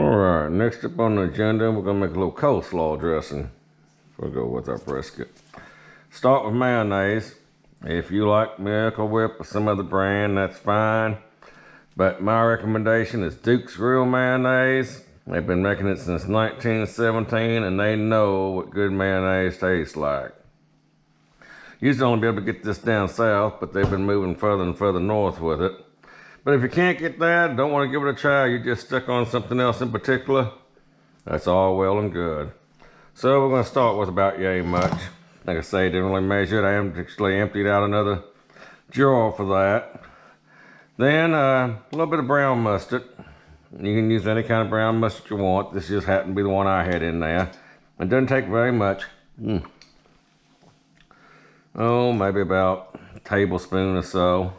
Alright, next up on the agenda, we're going to make a little coleslaw dressing. We'll go with our brisket. Start with mayonnaise. If you like Miracle Whip or some other brand, that's fine. But my recommendation is Duke's Real Mayonnaise. They've been making it since 1917 and they know what good mayonnaise tastes like. Used to only be able to get this down south, but they've been moving further and further north with it. But if you can't get that, don't want to give it a try, you just stuck on something else in particular, that's all well and good. So we're going to start with about yay much. Like I say, didn't really measure it. I actually emptied out another jar for that. Then a little bit of brown mustard. You can use any kind of brown mustard you want. This just happened to be the one I had in there. It doesn't take very much. Oh, maybe about a tablespoon or so.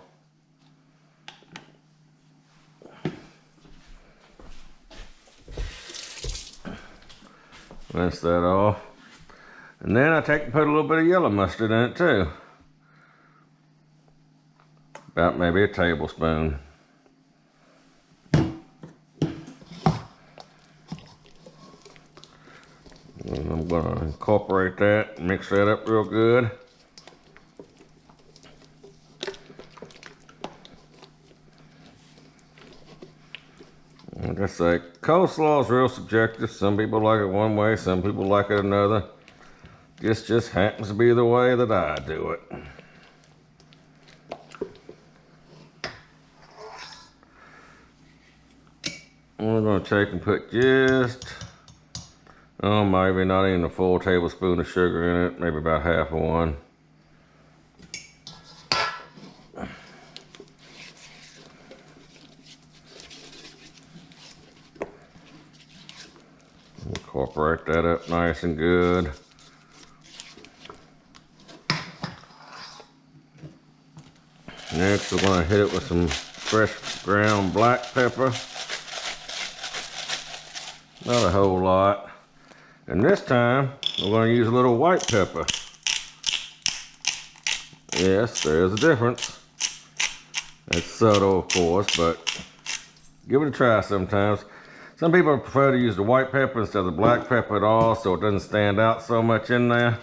Rinse that off. And then I put a little bit of yellow mustard in it too. About maybe a tablespoon. And I'm gonna incorporate that, mix that up real good. Like I say, coleslaw is real subjective. Some people like it one way, some people like it another. This just happens to be the way that I do it. We're going to take and put just, maybe not even a full tablespoon of sugar in it, maybe about half of one. Incorporate that up nice and good. Next, we're going to hit it with some fresh ground black pepper. Not a whole lot. And this time, we're going to use a little white pepper. Yes, there's a difference. It's subtle, of course, but give it a try sometimes. Some people prefer to use the white pepper instead of the black pepper at all, so it doesn't stand out so much in there.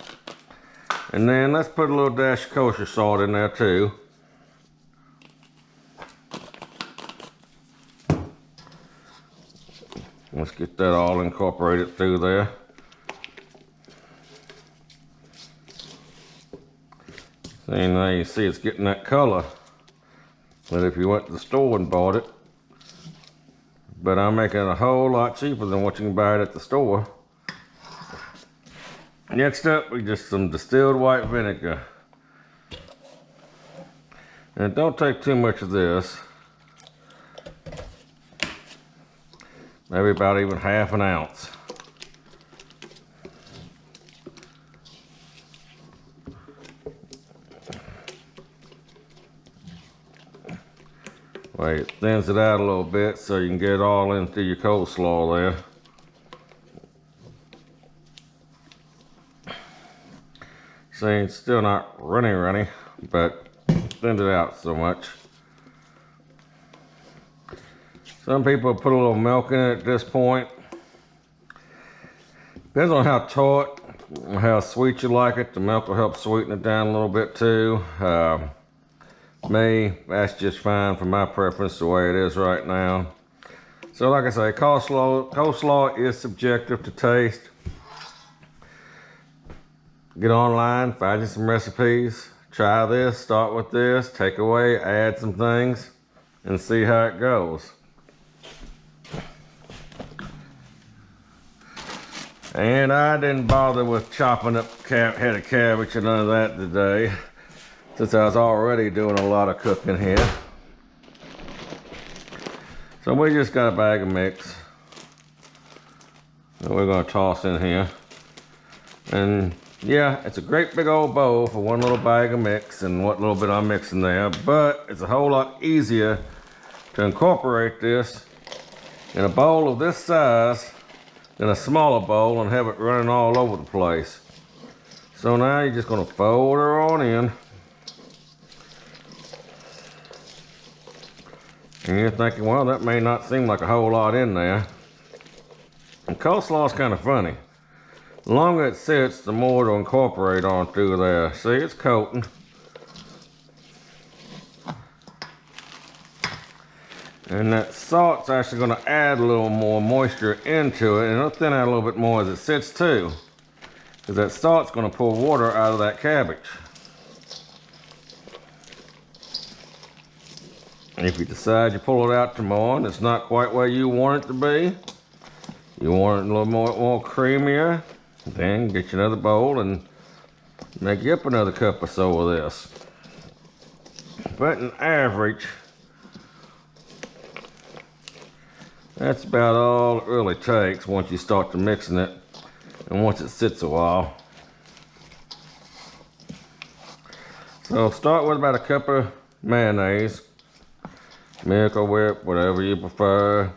And then let's put a little dash of kosher salt in there too. Let's get that all incorporated through there. See, now you see it's getting that color. But if you went to the store and bought it, but I'm making it a whole lot cheaper than what you can buy it at the store. Next up, we just some distilled white vinegar. And don't take too much of this. Maybe about even half an ounce. Wait, it thins it out a little bit so you can get it all into your coleslaw there. See, it's still not runny, but thinned it out so much. Some people put a little milk in it at this point. Depends on how taut, how sweet you like it. The milk will help sweeten it down a little bit too. Me, that's just fine for my preference the way it is right now. So like I say, coleslaw is subjective to taste. Get online, find you some recipes, try this, start with this, take away, add some things, and see how it goes. And I didn't bother with chopping up head of cabbage or none of that today, since I was already doing a lot of cooking here. So we just got a bag of mix that we're going to toss in here. And yeah, it's a great big old bowl for one little bag of mix and what little bit I'm mixing there, but it's a whole lot easier to incorporate this in a bowl of this size than a smaller bowl and have it running all over the place. So now you're just going to fold her on in. And you're thinking, well, that may not seem like a whole lot in there. And coleslaw is kind of funny. The longer it sits, the more it'll incorporate on through there. See, it's coating. And that salt's actually going to add a little more moisture into it, and it'll thin out a little bit more as it sits too. Because that salt's going to pull water out of that cabbage. And if you decide you pull it out tomorrow and it's not quite where you want it to be, you want it a little more creamier, then get you another bowl and make you up another cup or so of this. But an average, that's about all it really takes once you start to mixing it and once it sits a while. So start with about a cup of mayonnaise, Miracle Whip, whatever you prefer.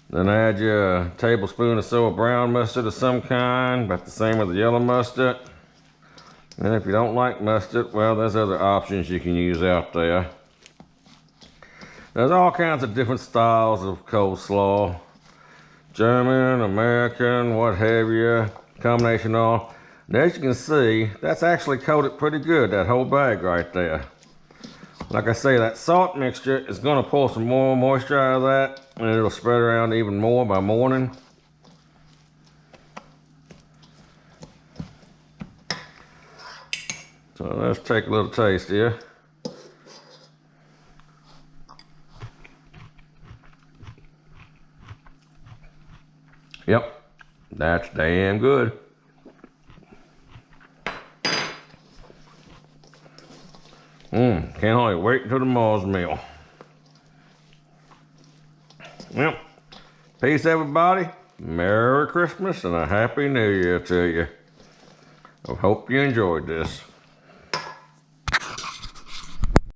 Then add you a tablespoon or so of brown mustard of some kind, about the same as the yellow mustard. And if you don't like mustard, well, there's other options you can use out there. There's all kinds of different styles of coleslaw. German, American, what have you, combination of all. And as you can see, that's actually coated pretty good, that whole bag right there. Like I say, that salt mixture is going to pull some more moisture out of that, and it'll spread around even more by morning. So let's take a little taste here. Yep, that's damn good. Can't hardly wait until tomorrow's meal. Well, peace everybody. Merry Christmas and a Happy New Year to you. I hope you enjoyed this.